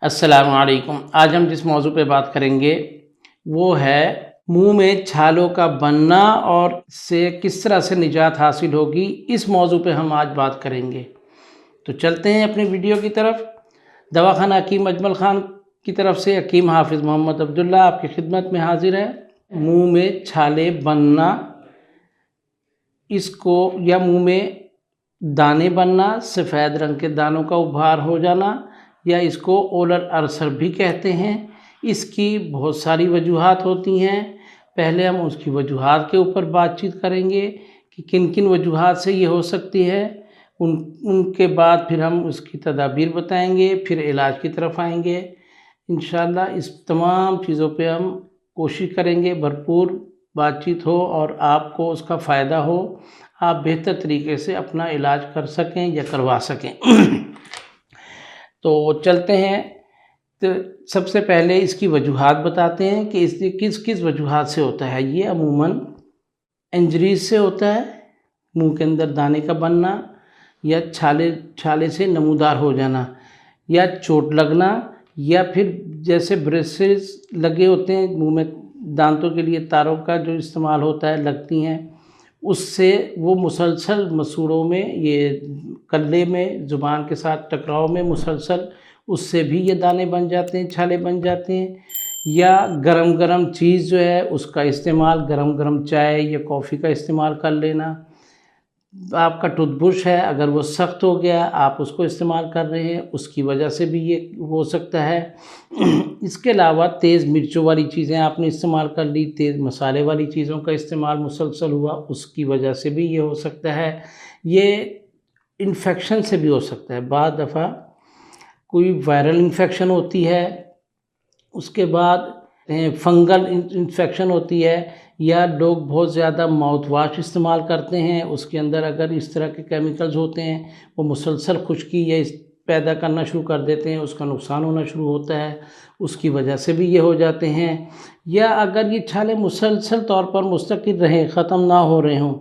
अस्सलामु अलैकुम। आज हम जिस मौजू पे बात करेंगे वो है मुंह में छालों का बनना और से किस तरह से निजात हासिल होगी। इस मौजू पे हम आज बात करेंगे। तो चलते हैं अपने वीडियो की तरफ। दवाखाना हकीम अजमल ख़ान की तरफ से हकीम हाफिज़ मोहम्मद अब्दुल्ला आपकी खिदमत में हाजिर है। मुंह में छाले बनना, इसको या मुंह में दाने बनना, सफ़ेद रंग के दानों का उभार हो जाना, या इसको ओलर अल्सर भी कहते हैं। इसकी बहुत सारी वजूहात होती हैं। पहले हम उसकी वजूहात के ऊपर बातचीत करेंगे कि किन किन वजूहात से ये हो सकती है। उनके बाद फिर हम उसकी तदाबीर बताएंगे, फिर इलाज की तरफ आएंगे। इंशाअल्लाह इस तमाम चीज़ों पे हम कोशिश करेंगे भरपूर बातचीत हो और आपको उसका फ़ायदा हो, आप बेहतर तरीके से अपना इलाज कर सकें या करवा सकें। तो चलते हैं। तो सबसे पहले इसकी वजूहात बताते हैं कि इससे किस किस वजूहात से होता है। ये अमूमन इंजरीज से होता है, मुंह के अंदर दाने का बनना, या छाले से नमूदार हो जाना, या चोट लगना, या फिर जैसे ब्रेसेस लगे होते हैं मुंह में, दांतों के लिए तारों का जो इस्तेमाल होता है लगती हैं, उससे वो मुसलसल मसूड़ों में, ये कल्ले में ज़ुबान के साथ टकराव में मुसलसल उससे भी ये दाने बन जाते हैं, छाले बन जाते हैं। या गरम गरम चीज़ जो है उसका इस्तेमाल, गरम गरम चाय या कॉफ़ी का इस्तेमाल कर लेना। आपका टूथब्रश है, अगर वो सख्त हो गया, आप उसको इस्तेमाल कर रहे हैं, उसकी वजह से भी ये हो सकता है। इसके अलावा तेज़ मिर्चों वाली चीज़ें आपने इस्तेमाल कर ली, तेज़ मसाले वाली चीज़ों का इस्तेमाल मुसलसल हुआ, उसकी वजह से भी ये हो सकता है। ये इन्फेक्शन से भी हो सकता है। बाद दफ़ा कोई वायरल इन्फेक्शन होती है, उसके बाद फंगल इन्फेक्शन होती है, या लोग बहुत ज़्यादा माउथ वाश इस्तेमाल करते हैं, उसके अंदर अगर इस तरह के केमिकल्स होते हैं वो मुसलसल खुश्की या पैदा करना शुरू कर देते हैं, उसका नुकसान होना शुरू होता है, उसकी वजह से भी ये हो जाते हैं। या अगर ये छाले मुसलसल तौर पर मुस्तकिल रहें, ख़त्म ना हो रहे हों,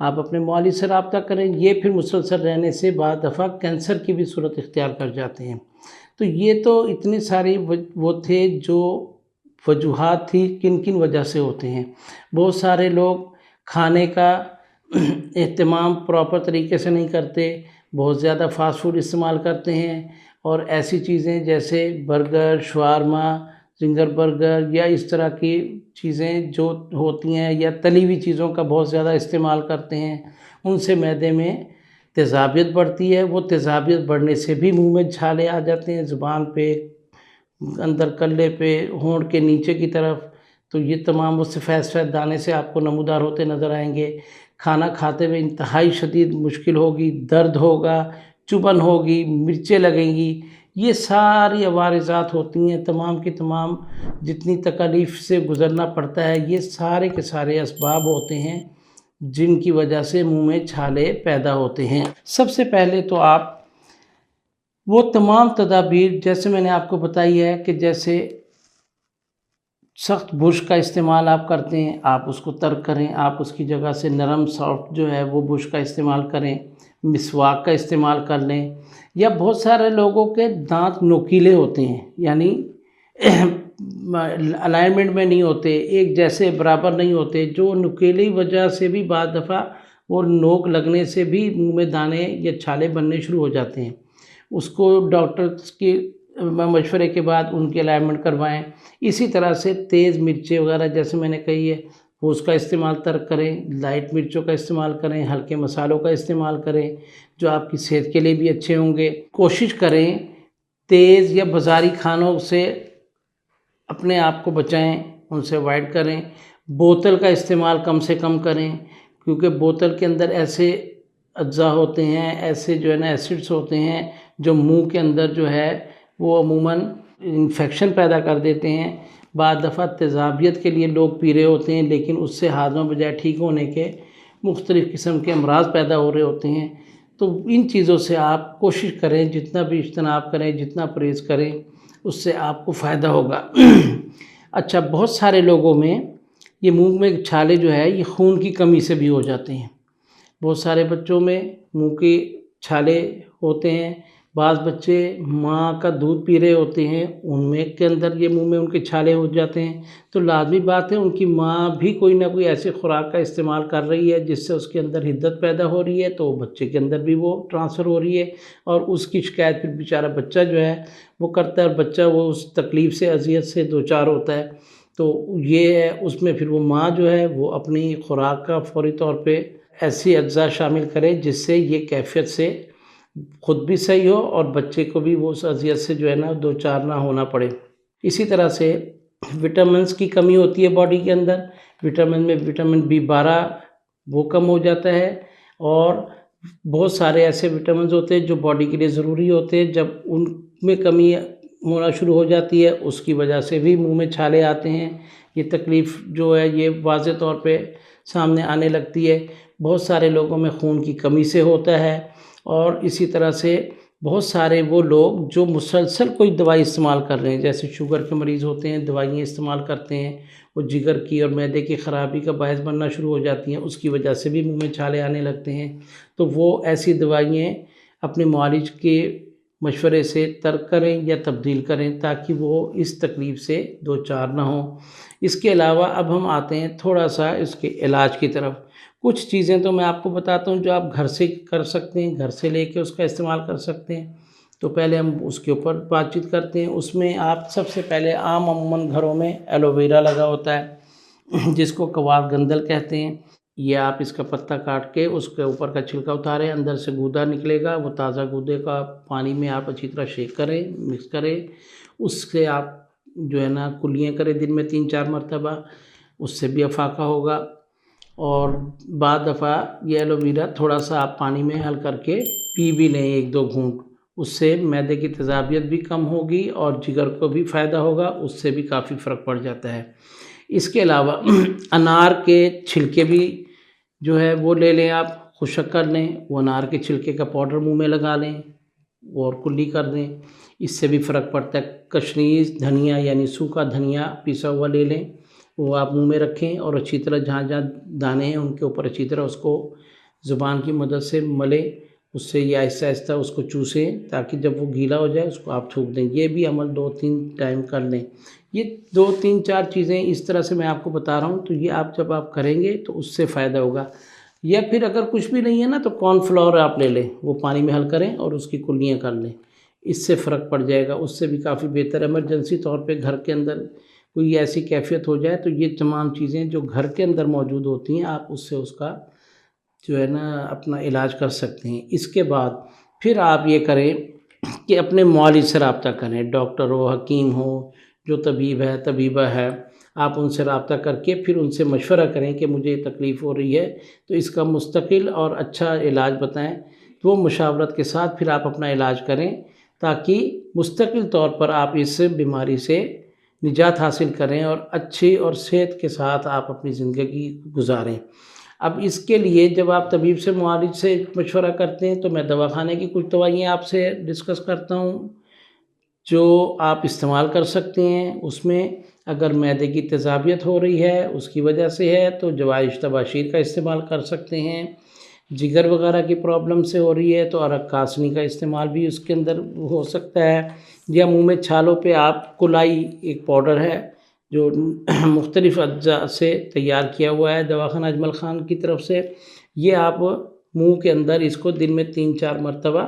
आप अपने मुआलिज से रब्ता करें। ये फिर मुसलसल रहने से बाद दफ़ा कैंसर की भी सूरत इख्तियार कर जाते हैं। तो ये तो इतनी सारी वो थे जो वजूहात थी किन किन वजह से होते हैं। बहुत सारे लोग खाने का एहतमाम प्रॉपर तरीके से नहीं करते, बहुत ज़्यादा फ़ास्ट फूड इस्तेमाल करते हैं, और ऐसी चीज़ें जैसे बर्गर, शवारमा, ज़िंगर बर्गर या इस तरह की चीज़ें जो होती हैं, या तली हुई चीज़ों का बहुत ज़्यादा इस्तेमाल करते हैं, उनसे मैदे में तेज़ाबियत बढ़ती है। वो तेज़ाबियत बढ़ने से भी मुंह में छाले आ जाते हैं, ज़ुबान पे, अंदर कल्ले पे, होंठ के नीचे की तरफ। तो ये तमाम वो सफ़ेद दाने से आपको नमूदार होते नज़र आएंगे। खाना खाते हुए इंतहाई शदीद मुश्किल होगी, दर्द होगा, चुभन होगी, मिर्चें लगेंगी। ये सारी अवारिज़ात होती हैं, तमाम की तमाम जितनी तकलीफ़ से गुज़रना पड़ता है, ये सारे के सारे असबाब होते हैं जिनकी वजह से मुंह में छाले पैदा होते हैं। सबसे पहले तो आप वो तमाम तदाबीर जैसे मैंने आपको बताई है कि जैसे सख्त बुर्श का इस्तेमाल आप करते हैं, आप उसको तर्क करें, आप उसकी जगह से नरम सॉफ्ट जो है वो बुर्श का इस्तेमाल करें, मिसवाक का इस्तेमाल कर लें। या बहुत सारे लोगों के दांत नोकीले होते हैं, यानी अलाइनमेंट में नहीं होते, एक जैसे बराबर नहीं होते, जो नुकीली वजह से भी बाद दफ़ा वो नोक लगने से भी मुंह में दाने या छाले बनने शुरू हो जाते हैं। उसको डॉक्टर्स के मशवरे के बाद उनकी अलाइनमेंट करवाएं। इसी तरह से तेज़ मिर्चें वगैरह जैसे मैंने कही है वो उसका इस्तेमाल तर्क करें, लाइट मिर्चों का इस्तेमाल करें, हल्के मसालों का इस्तेमाल करें जो आपकी सेहत के लिए भी अच्छे होंगे। कोशिश करें तेज़ या बाज़ारी खानों से अपने आप को बचाएं, उनसे अवॉइड करें। बोतल का इस्तेमाल कम से कम करें, क्योंकि बोतल के अंदर ऐसे अज्जा होते हैं, ऐसे जो है ना एसिड्स होते हैं जो मुंह के अंदर जो है वो अमूमन इन्फेक्शन पैदा कर देते हैं। बाद दफ़ा तेज़ाबियत के लिए लोग पी रहे होते हैं, लेकिन उससे हाजमा बजाय ठीक होने के मुख्तलिफ़ किस्म के अमराज पैदा हो रहे होते हैं। तो इन चीज़ों से आप कोशिश करें, जितना भी इज्तनाब करें, जितना परहेज़ करें, उससे आपको फ़ायदा होगा। अच्छा, बहुत सारे लोगों में ये मुंह में छाले जो है ये खून की कमी से भी हो जाते हैं। बहुत सारे बच्चों में मुंह के छाले होते हैं, बाज़ बच्चे माँ का दूध पी रहे होते हैं, उनमें के अंदर ये मुँह में उनके छाले हो जाते हैं, तो लाज़मी बात है उनकी माँ भी कोई ना कोई ऐसी खुराक का इस्तेमाल कर रही है जिससे उसके अंदर हिद्दत पैदा हो रही है, तो बच्चे के अंदर भी वो ट्रांसफ़र हो रही है और उसकी शिकायत फिर बेचारा बच्चा जो है वो करता है और बच्चा वो उस तकलीफ़ से, अज़ियत से दो चार होता है। तो ये है, उसमें फिर वो माँ जो है वो अपनी खुराक का फ़ौरी तौर पे ऐसी अज्जा शामिल करे जिससे ये कैफ़ियत से खुद भी सही हो और बच्चे को भी वो उस अज़ियत से जो है ना दो चार ना होना पड़े। इसी तरह से विटामिन्स की कमी होती है बॉडी के अंदर, विटामिन में विटामिन B12 वो कम हो जाता है और बहुत सारे ऐसे विटामिन्स होते हैं जो बॉडी के लिए ज़रूरी होते हैं, जब उनमें कमी होना शुरू हो जाती है उसकी वजह से भी मुँह में छाले आते हैं। ये तकलीफ़ जो है ये वाज़े तौर पे सामने आने लगती है। बहुत सारे लोगों में खून की कमी से होता है और इसी तरह से बहुत सारे वो लोग जो मुसलसल कोई दवाई इस्तेमाल कर रहे हैं, जैसे शुगर के मरीज़ होते हैं, दवाइयाँ इस्तेमाल करते हैं, वो जिगर की और मैदे की ख़राबी का बायस बनना शुरू हो जाती हैं, उसकी वजह से भी मुँह में छाले आने लगते हैं। तो वो ऐसी दवाइयाँ अपने मुआलिज के मशवरे से तर्क करें या तब्दील करें ताकि वो इस तकलीफ़ से दो चार ना हों। इसके अलावा अब हम आते हैं थोड़ा-सा इसके इलाज की तरफ। कुछ चीज़ें तो मैं आपको बताता हूँ जो आप घर से कर सकते हैं, घर से लेके उसका इस्तेमाल कर सकते हैं। तो पहले हम उसके ऊपर बातचीत करते हैं। उसमें आप सबसे पहले आम अमूमन घरों में एलोवेरा लगा होता है जिसको कवारगंदल कहते हैं। ये आप इसका पत्ता काट के उसके ऊपर का छिलका उतारें, अंदर से गूदा निकलेगा, वो ताज़ा गूदे का पानी में आप अच्छी तरह शेक करें, मिक्स करें। उससे आप जो है ना कुल्लियाँ करें दिन में 3-4 मरतबा, उससे भी अफाका होगा। और बाद दफ़ा ये एलोवेरा थोड़ा-सा आप पानी में हल करके पी भी लें 1-2 घूँट, उससे मैदे की तेज़ाबियत भी कम होगी और जिगर को भी फ़ायदा होगा, उससे भी काफ़ी फ़र्क पड़ जाता है। इसके अलावा अनार के छिलके भी जो है वो ले लें आप, खुशक कर लें, वो अनार के छिलके का पाउडर मुँह में लगा लें और कुल्ली कर दें, इससे भी फ़र्क पड़ता है। कशनीज़ धनिया यानी सूखा धनिया पिसा हुआ ले लें, वो आप मुँह में रखें और अच्छी तरह जहाँ-जहाँ दाने हैं उनके ऊपर अच्छी तरह उसको ज़ुबान की मदद से मलें, उससे ये आहिस्ता-आहिस्ता उसको चूसें ताकि जब वो गीला हो जाए उसको आप थूक दें। ये भी अमल 2-3 टाइम कर लें। ये 2-3-4 चीज़ें इस तरह से मैं आपको बता रहा हूँ, तो ये आप जब आप करेंगे तो उससे फ़ायदा होगा। या फिर अगर कुछ भी नहीं है ना तो कॉर्नफ्लोर आप ले लें, वो पानी में हल करें और उसकी कुल्लियाँ कर लें, इससे फ़र्क पड़ जाएगा, उससे भी काफ़ी बेहतर। इमरजेंसी तौर पे घर के अंदर कोई ऐसी कैफ़ियत हो जाए तो ये तमाम चीज़ें जो घर के अंदर मौजूद होती हैं आप उससे उसका जो है ना अपना इलाज कर सकते हैं। इसके बाद फिर आप ये करें कि अपने मुआलिज से रब्ता करें, डॉक्टर हो, हकीम हो, जो तबीब है, तबीबा है, आप उनसे रब्ता करके फिर उनसे मशवरा करें कि मुझे ये तकलीफ़ हो रही है, तो इसका मुस्तकिल और अच्छा इलाज बताएँ। तो वो मुशावरत के साथ फिर आप अपना इलाज करें ताकि मुस्तकिल तौर पर आप इस बीमारी से निजात हासिल करें और अच्छी और सेहत के साथ आप अपनी ज़िंदगी गुज़ारें। अब इसके लिए जब आप तबीब से मुआलिज से मशवरा करते हैं तो मैं दवाखाने की कुछ दवाइयाँ आपसे डिस्कस करता हूँ, जो आप इस्तेमाल कर सकते हैं। उसमें अगर मैदे की तेज़ाबियत हो रही है, उसकी वजह से है तो जवाइश तबाशीर का इस्तेमाल कर सकते हैं। जिगर वगैरह की प्रॉब्लम से हो रही है तो अरक कासनी का इस्तेमाल भी उसके अंदर हो सकता है। या मुँह में छालों पे आप कुलाई एक पाउडर है जो मुख्तलिफ़ अज्जा से तैयार किया हुआ है दवाख़ाना अजमल ख़ान की तरफ से। ये आप मुँह के अंदर इसको दिन में 3-4 मरतबा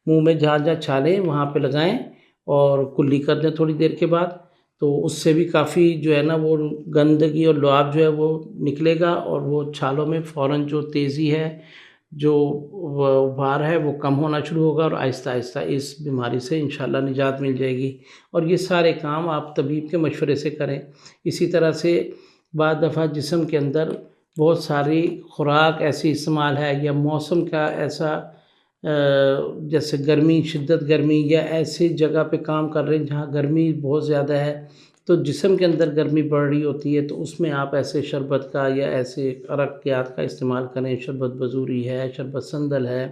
मुँह में जहाँ-जहाँ छाले हैं वहाँ पे लगाएँ और कुल्ली कर दें थोड़ी देर के बाद, तो उससे भी काफ़ी जो है ना वो गंदगी और लुआब जो है वो निकलेगा और वो छालों में फ़ौरन जो तेज़ी है, जो उभार है वो कम होना शुरू होगा और आहिस्ता-आहिस्ता इस बीमारी से इंशाअल्लाह निजात मिल जाएगी। और ये सारे काम आप तबीब के मशवरे से करें। इसी तरह से बाद दफ़ा जिस्म के अंदर बहुत सारी खुराक ऐसी इस्तेमाल है या मौसम का ऐसा जैसे गर्मी, शिद्दत गर्मी या ऐसी जगह पे काम कर रहे हैं जहाँ गर्मी बहुत ज़्यादा है, तो जिस्म के अंदर गर्मी बढ़ रही होती है तो उसमें आप ऐसे शरबत का या ऐसे अरक़ियात का इस्तेमाल करें। शरबत बजूरी है, शरबत संदल है,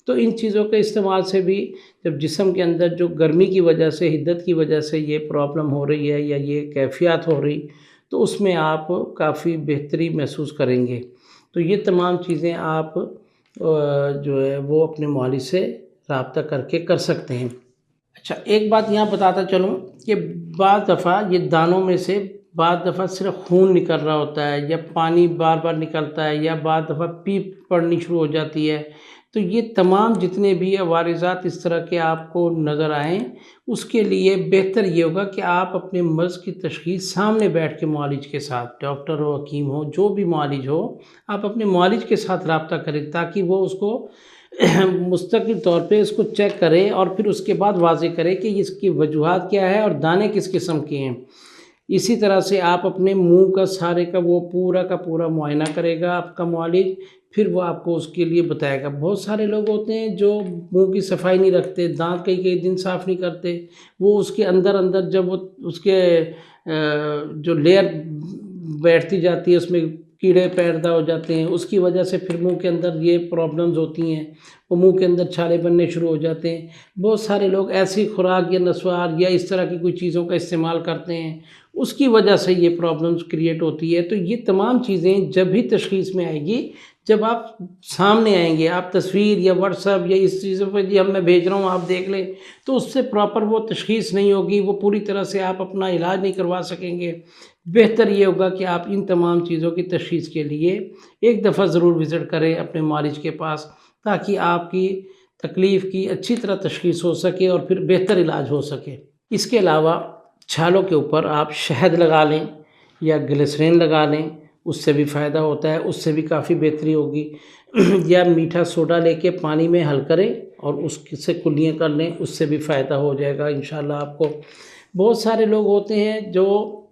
तो इन चीज़ों के इस्तेमाल से भी जब जिस्म के अंदर जो गर्मी की वजह से, हिद्दत की वजह से ये प्रॉब्लम हो रही है या ये कैफ़ियत हो रही, तो उसमें आप काफ़ी बेहतरी महसूस करेंगे। तो ये तमाम चीज़ें आप जो है वो अपने मुआलिज से रब्ता करके कर सकते हैं। अच्छा, एक बात यहाँ बताता चलूँ कि बाज़ दफ़ा ये दानों में से बाज़ दफ़ा सिर्फ़ खून निकल रहा होता है या पानी बार-बार निकलता है या बाज़ दफ़ा पीप पड़नी शुरू हो जाती है। तो ये तमाम जितने भी अवारिज़ात इस तरह के आपको नज़र आएँ, उसके लिए बेहतर ये होगा कि आप अपने मर्ज़ की तशख़ीस सामने बैठ के मुआलिज के साथ, डॉक्टर हो, हकीम हो, जो भी मुआलिज हो, आप अपने मुआलिज के साथ रब्ता करें ताकि वो उसको मुस्तकिल तौर पे इसको चेक करे और फिर उसके बाद वाज़े करे कि इसकी वजूहात क्या है और दाने किस किस्म के हैं। इसी तरह से आप अपने मुँह का सारे का वो पूरा का पूरा मुआयना करेगा आपका मुआलिज, फिर वो आपको उसके लिए बताएगा। बहुत सारे लोग होते हैं जो मुँह की सफाई नहीं रखते, दाँत कई-कई दिन साफ़ नहीं करते, वो उसके अंदर-अंदर जब वो उसके जो लेयर बैठती जाती है उसमें कीड़े पैदा हो जाते हैं, उसकी वजह से फिर मुँह के अंदर ये प्रॉब्लम्स होती हैं, वो मुँह के अंदर छाले बनने शुरू हो जाते हैं। बहुत सारे लोग ऐसी खुराक या नस्वार या इस तरह की कोई चीज़ों का इस्तेमाल करते हैं, उसकी वजह से ये प्रॉब्लम्स क्रिएट होती है। तो ये तमाम चीज़ें जब भी तशख़ीस में आएगी, जब आप सामने आएँगे, आप तस्वीर या व्हाट्सएप या इस चीज़ों पे जी अब मैं भेज रहा हूँ आप देख लें, तो उससे प्रॉपर वो तशख़ीस नहीं होगी, वो पूरी तरह से आप अपना इलाज नहीं करवा सकेंगे। बेहतर ये होगा कि आप इन तमाम चीज़ों की तशख़ीस के लिए एक दफ़ा ज़रूर विज़िट करें अपने मालिज के पास, ताकि आपकी तकलीफ़ की अच्छी तरह तशख़ीस हो सके और फिर बेहतर इलाज हो सके। इसके अलावा छालों के ऊपर आप शहद लगा लें या ग्लिसरीन लगा लें, उससे भी फ़ायदा होता है, उससे भी काफ़ी बेहतरी होगी। या मीठा सोडा लेके पानी में हल करें और उससे कुल्लियाँ कर लें, उससे भी फ़ायदा हो जाएगा इंशाल्लाह आपको। बहुत सारे लोग होते हैं जो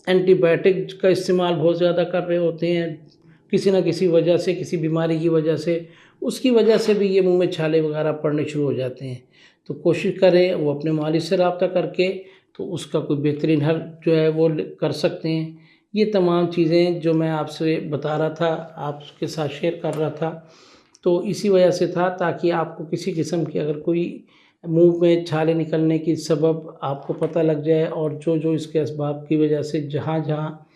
एंटीबायोटिक का इस्तेमाल बहुत ज़्यादा कर रहे होते हैं, किसी न किसी वजह से, किसी बीमारी की वजह से, उसकी वजह से भी ये मुँह में छाले वगैरह पड़ने शुरू हो जाते हैं। तो कोशिश करें वो अपने मालिज से रब्ता करके तो उसका कोई बेहतरीन हल जो है वो कर सकते हैं। ये तमाम चीज़ें जो मैं आपसे बता रहा था, आपके साथ शेयर कर रहा था, तो इसी वजह से था ताकि आपको किसी किस्म की अगर कोई मुँह में छाले निकलने की सबब आपको पता लग जाए और जो-जो इसके असबाब की वजह से जहाँ-जहाँ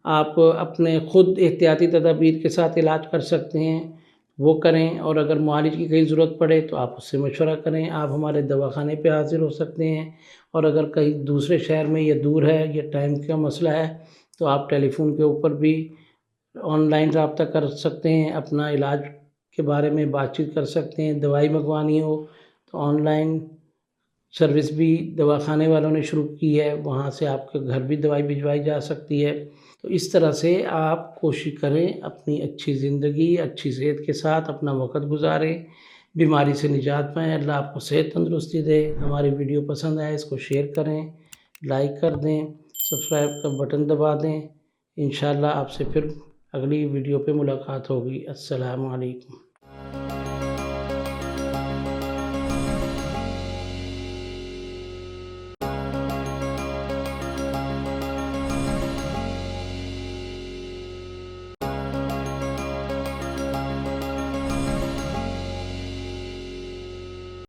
आप अपने खुद एहतियाती तदाबीर के साथ इलाज कर सकते हैं, वो करें और अगर मुआलिज की कहीं ज़रूरत पड़े तो आप उससे मशवरा करें। आप हमारे दवाखाने पे हाज़िर हो सकते हैं और अगर कहीं दूसरे शहर में या दूर है या टाइम का मसला है, तो आप टेलीफ़ोन के ऊपर भी ऑनलाइन रब्ता कर सकते हैं, अपना इलाज के बारे में बातचीत कर सकते हैं। दवाई मंगवानी हो तो ऑनलाइन सर्विस भी दवाखाने वालों ने शुरू की है, वहाँ से आपके घर भी दवाई भिजवाई जा सकती है। तो इस तरह से आप कोशिश करें अपनी अच्छी ज़िंदगी, अच्छी सेहत के साथ अपना वक़्त गुज़ारें, बीमारी से निजात पाएँ। अल्लाह आपको सेहत तंदुरुस्ती दे। हमारी वीडियो पसंद आए इसको शेयर करें, लाइक कर दें, सब्सक्राइब का बटन दबा दें। इंशाअल्लाह आपसे फिर अगली वीडियो पे मुलाकात होगी। अस्सलामु अलैकुम।